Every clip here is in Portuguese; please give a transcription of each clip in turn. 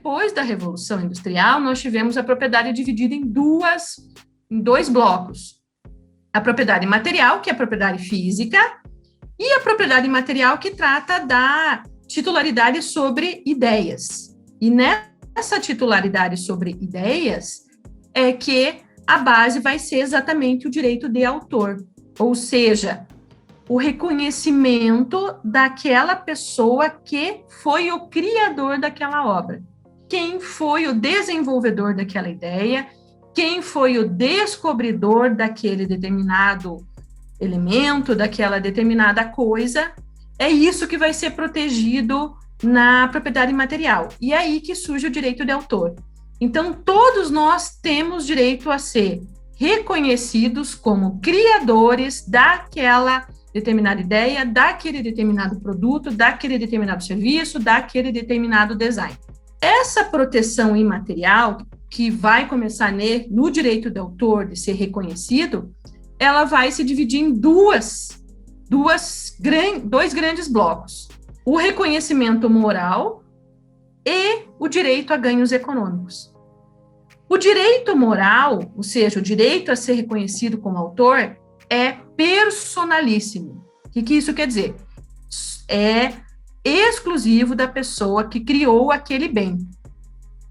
depois da Revolução Industrial, nós tivemos a propriedade dividida em dois blocos. A propriedade material, que é a propriedade física, e a propriedade imaterial, que trata da titularidade sobre ideias. E nessa titularidade sobre ideias é que a base vai ser exatamente o direito de autor, ou seja, o reconhecimento daquela pessoa que foi o criador daquela obra, quem foi o desenvolvedor daquela ideia, quem foi o descobridor daquele determinado elemento, daquela determinada coisa. É isso que vai ser protegido na propriedade material. E é aí que surge o direito de autor. Então, todos nós temos direito a ser reconhecidos como criadores daquela determinada ideia, daquele determinado produto, daquele determinado serviço, daquele determinado design. Essa proteção imaterial, que vai começar no direito de autor de ser reconhecido, ela vai se dividir em dois grandes blocos: o reconhecimento moral e o direito a ganhos econômicos. O direito moral, ou seja, o direito a ser reconhecido como autor, é personalíssimo. O que isso quer dizer? É exclusivo da pessoa que criou aquele bem,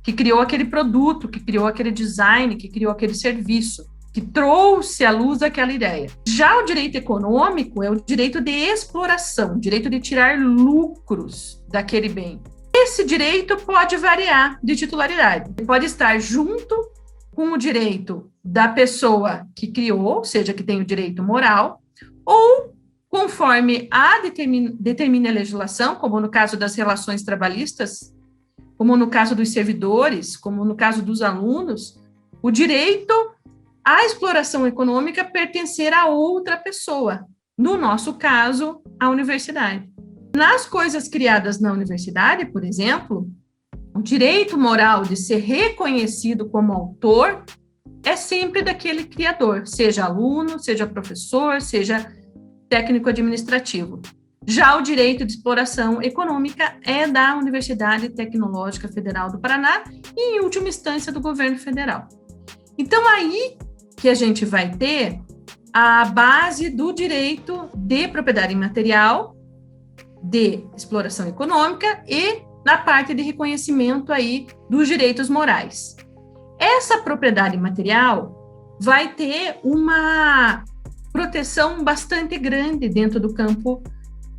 que criou aquele produto, que criou aquele design, que criou aquele serviço, que trouxe à luz aquela ideia. Já o direito econômico é o direito de exploração, o direito de tirar lucros daquele bem. Esse direito pode variar de titularidade. Pode estar junto com o direito da pessoa que criou, ou seja, que tem o direito moral, ou conforme determina a legislação, como no caso das relações trabalhistas, como no caso dos servidores, como no caso dos alunos, o direito à exploração econômica pertencer a outra pessoa, no nosso caso, a universidade. Nas coisas criadas na universidade, por exemplo, o direito moral de ser reconhecido como autor é sempre daquele criador, seja aluno, seja professor, seja técnico administrativo. Já o direito de exploração econômica é da Universidade Tecnológica Federal do Paraná e, em última instância, do governo federal. Então, aí que a gente vai ter a base do direito de propriedade imaterial, de exploração econômica e na parte de reconhecimento aí dos direitos morais. Essa propriedade material vai ter uma proteção bastante grande dentro do campo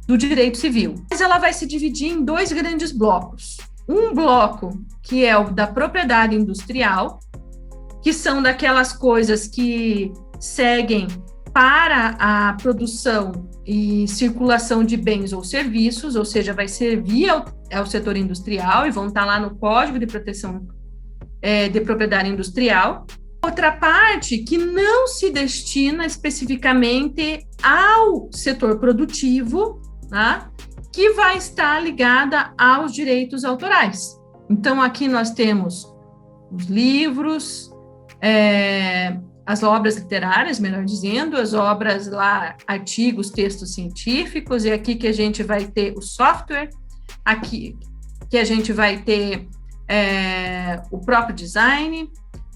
do direito civil. Mas ela vai se dividir em dois grandes blocos. Um bloco que é o da propriedade industrial, que são daquelas coisas que seguem para a produção e circulação de bens ou serviços, ou seja, vai servir ao setor industrial e vão estar lá no Código de Proteção de Propriedade Industrial. Outra parte que não se destina especificamente ao setor produtivo, tá? Que vai estar ligada aos direitos autorais. Então, aqui nós temos os livros, as obras literárias, melhor dizendo, as obras lá, artigos, textos científicos, e aqui que a gente vai ter o software, aqui que a gente vai ter o próprio design,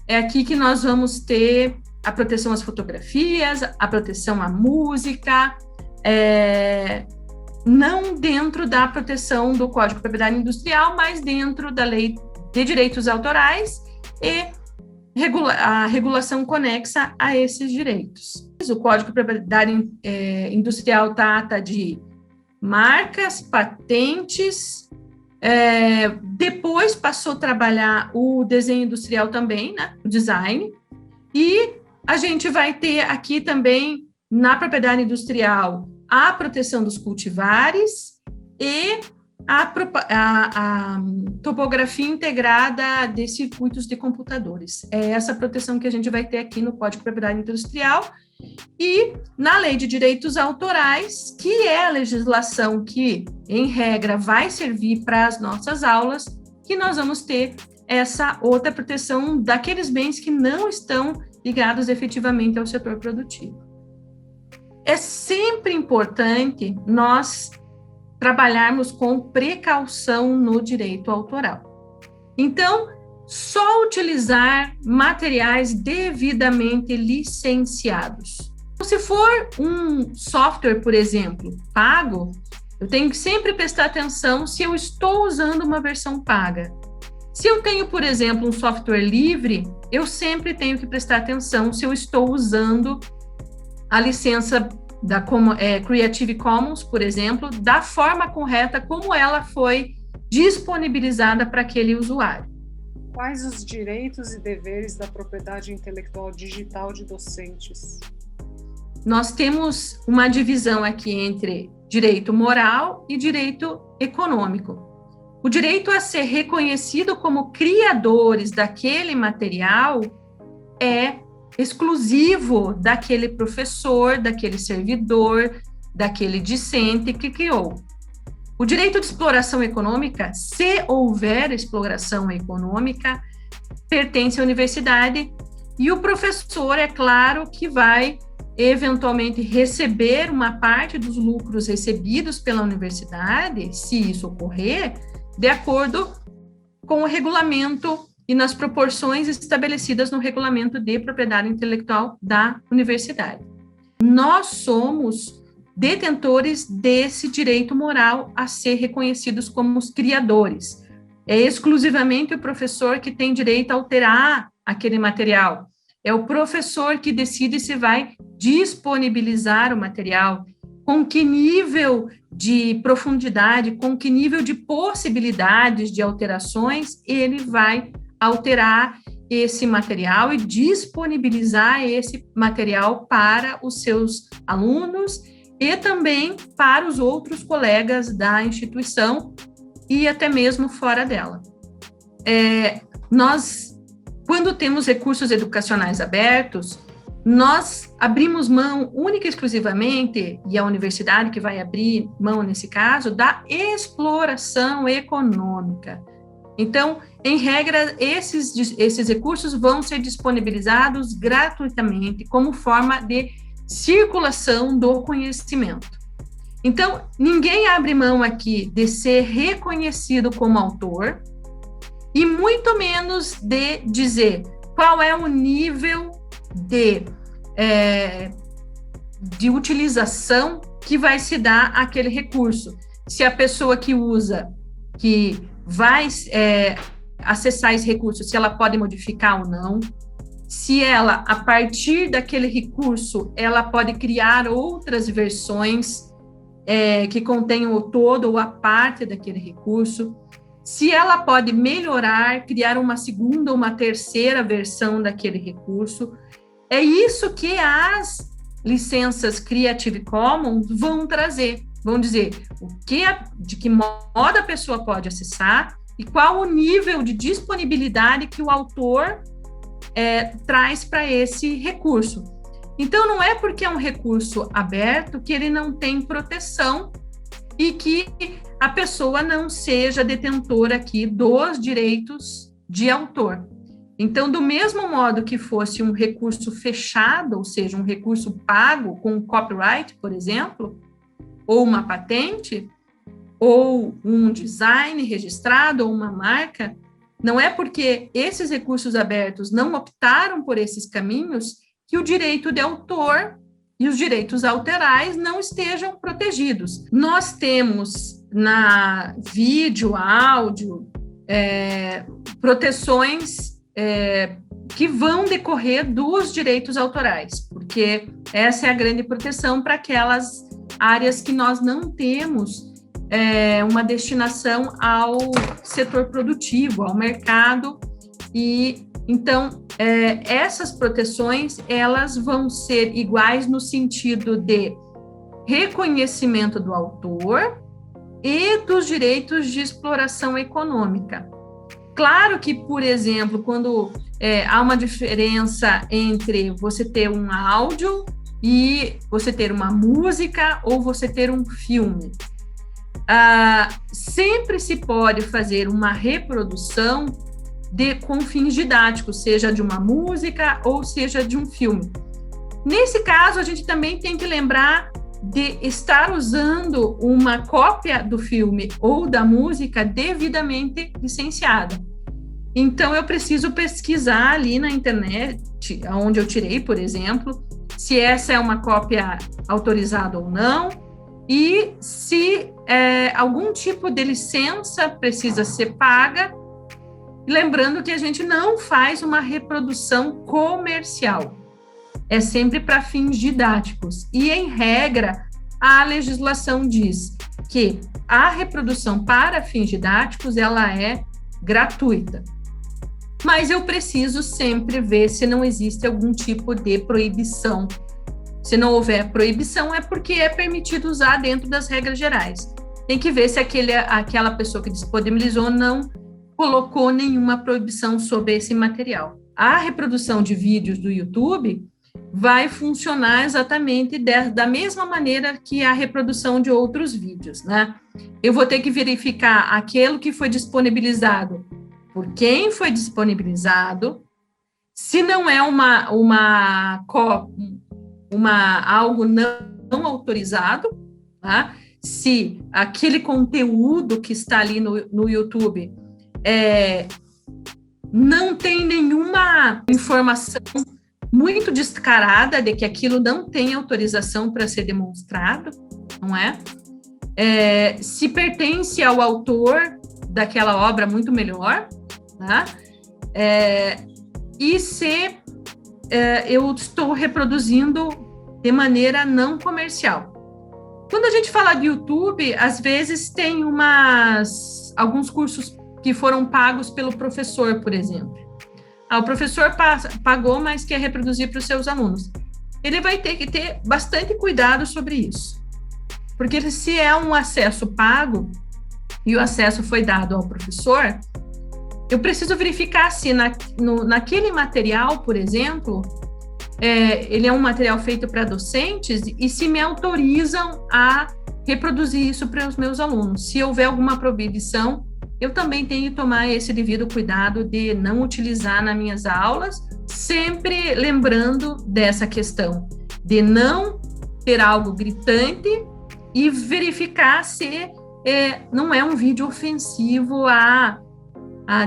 é aqui que nós vamos ter a proteção às fotografias, a proteção à música, não dentro da proteção do Código de Propriedade Industrial, mas dentro da Lei de Direitos Autorais e a regulação conexa a esses direitos. O Código de Propriedade Industrial trata de marcas, patentes, depois passou a trabalhar o desenho industrial também, né, o design, e a gente vai ter aqui também, na propriedade industrial, a proteção dos cultivares e a topografia integrada de circuitos de computadores. É essa proteção que a gente vai ter aqui no Código de Propriedade Industrial e na Lei de Direitos Autorais, que é a legislação que, em regra, vai servir para as nossas aulas, que nós vamos ter essa outra proteção daqueles bens que não estão ligados efetivamente ao setor produtivo. É sempre importante nós trabalharmos com precaução no direito autoral. Então, só utilizar materiais devidamente licenciados. Se for um software, por exemplo, pago, eu tenho que sempre prestar atenção se eu estou usando uma versão paga. Se eu tenho, por exemplo, um software livre, eu sempre tenho que prestar atenção se eu estou usando a licença da Creative Commons, por exemplo, da forma correta como ela foi disponibilizada para aquele usuário. Quais os direitos e deveres da propriedade intelectual digital de docentes? Nós temos uma divisão aqui entre direito moral e direito econômico. O direito a ser reconhecido como criadores daquele material é exclusivo daquele professor, daquele servidor, daquele discente que criou. O direito de exploração econômica, se houver exploração econômica, pertence à universidade e o professor, é claro, que vai eventualmente receber uma parte dos lucros recebidos pela universidade, se isso ocorrer, de acordo com o regulamento e nas proporções estabelecidas no regulamento de propriedade intelectual da universidade. Nós somos detentores desse direito moral a ser reconhecidos como os criadores. É exclusivamente o professor que tem direito a alterar aquele material. É o professor que decide se vai disponibilizar o material, com que nível de profundidade, com que nível de possibilidades de alterações ele vai alterar esse material e disponibilizar esse material para os seus alunos e também para os outros colegas da instituição e até mesmo fora dela. Nós, quando temos recursos educacionais abertos, nós abrimos mão única e exclusivamente, e a universidade que vai abrir mão nesse caso, da exploração econômica. Então, em regra, esses recursos vão ser disponibilizados gratuitamente como forma de circulação do conhecimento. Então, ninguém abre mão aqui de ser reconhecido como autor e muito menos de dizer qual é o nível de utilização que vai se dar àquele recurso. Se a pessoa que usa, que vai acessar esse recurso, se ela pode modificar ou não, se ela, a partir daquele recurso, ela pode criar outras versões que contenham o todo ou a parte daquele recurso, se ela pode melhorar, criar uma segunda ou uma terceira versão daquele recurso. É isso que as licenças Creative Commons vão trazer, vão dizer de que modo a pessoa pode acessar e qual o nível de disponibilidade que o autor traz para esse recurso. Então, não é porque é um recurso aberto que ele não tem proteção e que a pessoa não seja detentora aqui dos direitos de autor. Então, do mesmo modo que fosse um recurso fechado, ou seja, um recurso pago com copyright, por exemplo, ou uma patente, ou um design registrado, ou uma marca, não é porque esses recursos abertos não optaram por esses caminhos que o direito de autor e os direitos autorais não estejam protegidos. Nós temos na vídeo, áudio, proteções que vão decorrer dos direitos autorais, porque essa é a grande proteção para aquelas áreas que nós não temos uma destinação ao setor produtivo, ao mercado, e então essas proteções elas vão ser iguais no sentido de reconhecimento do autor e dos direitos de exploração econômica. Claro que, por exemplo, quando há uma diferença entre você ter um áudio e você ter uma música ou você ter um filme, sempre se pode fazer uma reprodução com fins didáticos, seja de uma música ou seja de um filme. Nesse caso, a gente também tem que lembrar de estar usando uma cópia do filme ou da música devidamente licenciada. Então, eu preciso pesquisar ali na internet, onde eu tirei, por exemplo, se essa é uma cópia autorizada ou não, e se algum tipo de licença precisa ser paga, lembrando que a gente não faz uma reprodução comercial, é sempre para fins didáticos, e em regra, a legislação diz que a reprodução para fins didáticos, ela é gratuita. Mas eu preciso sempre ver se não existe algum tipo de proibição. Se não houver proibição, é porque é permitido usar dentro das regras gerais. Tem que ver se aquela pessoa que disponibilizou não colocou nenhuma proibição sobre esse material. A reprodução de vídeos do YouTube vai funcionar exatamente da mesma maneira que a reprodução de outros vídeos, né? Eu vou ter que verificar aquilo que foi disponibilizado, por quem foi disponibilizado, se não é algo não autorizado, tá? Se aquele conteúdo que está ali no YouTube não tem nenhuma informação muito descarada de que aquilo não tem autorização para ser demonstrado, não é? Se pertence ao autor daquela obra, muito melhor, tá? E se eu estou reproduzindo de maneira não comercial. Quando a gente fala de YouTube, às vezes tem alguns cursos que foram pagos pelo professor, por exemplo. O professor pagou, mas quer reproduzir para os seus alunos. Ele vai ter que ter bastante cuidado sobre isso. Porque se é um acesso pago e o acesso foi dado ao professor, eu preciso verificar se naquele material, por exemplo, ele é um material feito para docentes e se me autorizam a reproduzir isso para os meus alunos. Se houver alguma proibição, eu também tenho que tomar esse devido cuidado de não utilizar nas minhas aulas, sempre lembrando dessa questão de não ter algo gritante e verificar se não é um vídeo ofensivo a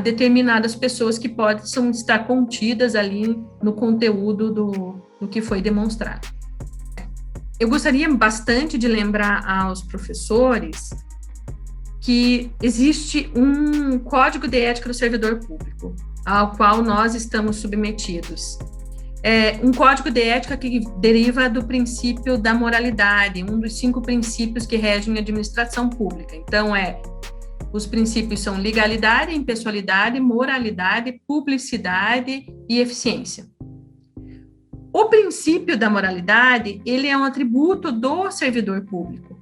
determinadas pessoas que possam estar contidas ali no conteúdo do que foi demonstrado. Eu gostaria bastante de lembrar aos professores que existe um código de ética do servidor público, ao qual nós estamos submetidos. Um código de ética que deriva do princípio da moralidade, um dos 5 princípios que regem a administração pública. Então, os princípios são legalidade, impessoalidade, moralidade, publicidade e eficiência. O princípio da moralidade, ele é um atributo do servidor público.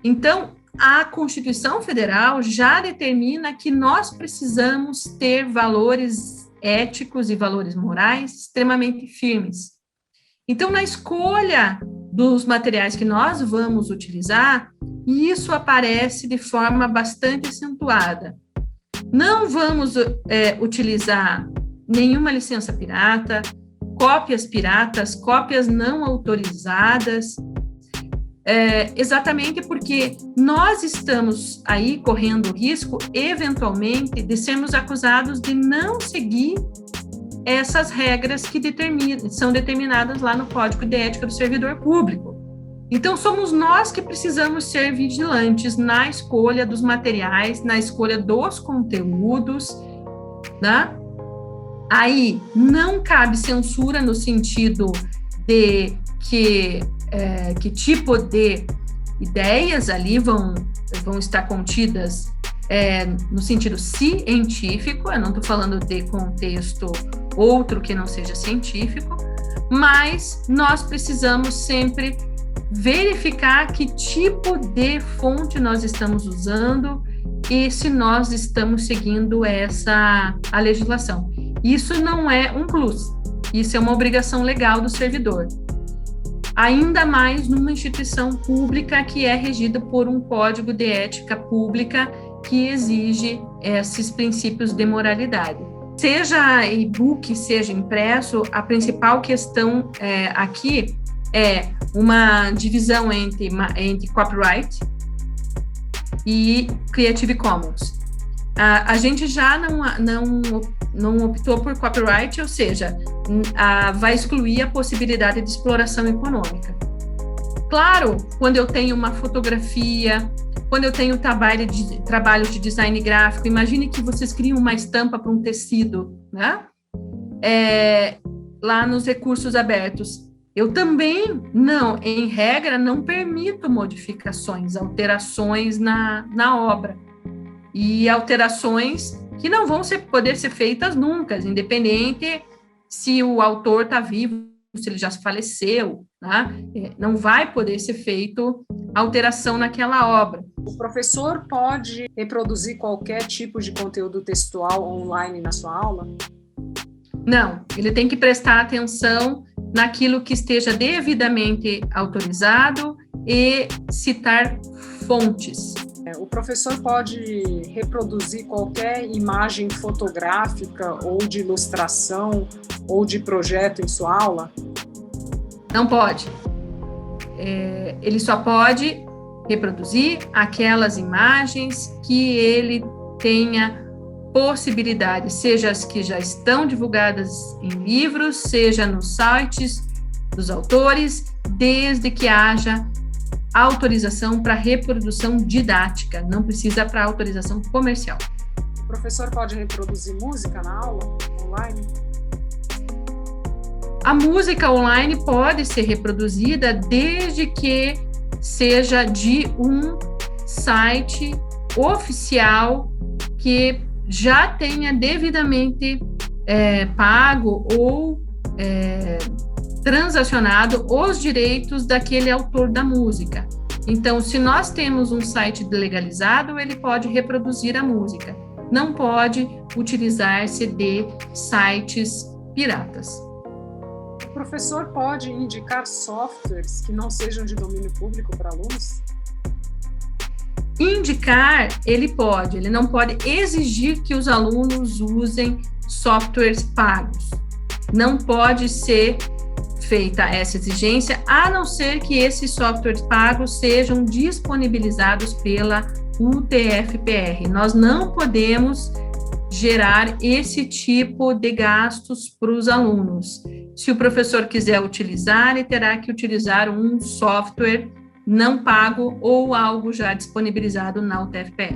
Então, a Constituição Federal já determina que nós precisamos ter valores éticos e valores morais extremamente firmes. Então, na escolha dos materiais que nós vamos utilizar, isso aparece de forma bastante acentuada. Não vamos utilizar nenhuma licença pirata, cópias piratas, cópias não autorizadas, exatamente porque nós estamos aí correndo o risco, eventualmente, de sermos acusados de não seguir essas regras que são determinadas lá no Código de Ética do Servidor Público. Então, somos nós que precisamos ser vigilantes na escolha dos materiais, na escolha dos conteúdos, né? Aí, não cabe censura no sentido de que tipo de ideias ali vão estar contidas no sentido científico. Eu não estou falando de contexto outro que não seja científico, mas nós precisamos sempre verificar que tipo de fonte nós estamos usando e se nós estamos seguindo a legislação. Isso não é um plus, isso é uma obrigação legal do servidor. Ainda mais numa instituição pública que é regida por um código de ética pública que exige esses princípios de moralidade. Seja e-book, seja impresso, a principal questão aqui é uma divisão entre copyright e Creative Commons. A gente já não optou por copyright, ou seja, vai excluir a possibilidade de exploração econômica. Claro, quando eu tenho uma fotografia, quando eu tenho trabalho de design gráfico, imagine que vocês criam uma estampa para um tecido, né? Lá nos recursos abertos. Eu também, em regra, não permito modificações, alterações na obra. E alterações que não vão poder ser feitas nunca, independente se o autor está vivo, se ele já faleceu, né? Não vai poder ser feito alteração naquela obra. O professor pode reproduzir qualquer tipo de conteúdo textual online na sua aula? Não, ele tem que prestar atenção naquilo que esteja devidamente autorizado e citar fontes. O professor pode reproduzir qualquer imagem fotográfica ou de ilustração ou de projeto em sua aula? Não pode. Ele só pode reproduzir aquelas imagens que ele tenha possibilidade, seja as que já estão divulgadas em livros, seja nos sites dos autores, desde que haja autorização para reprodução didática, não precisa para autorização comercial. O professor pode reproduzir música na aula online? A música online pode ser reproduzida desde que seja de um site oficial que já tenha devidamente pago ou transacionado os direitos daquele autor da música. Então, se nós temos um site legalizado, ele pode reproduzir a música. Não pode utilizar-se de sites piratas. O professor pode indicar softwares que não sejam de domínio público para alunos? Indicar, ele não pode exigir que os alunos usem softwares pagos. Não pode ser feita essa exigência, a não ser que esses softwares pagos sejam disponibilizados pela UTF-PR. Nós não podemos gerar esse tipo de gastos para os alunos. Se o professor quiser utilizar, ele terá que utilizar um software não pago ou algo já disponibilizado na UTF-PR.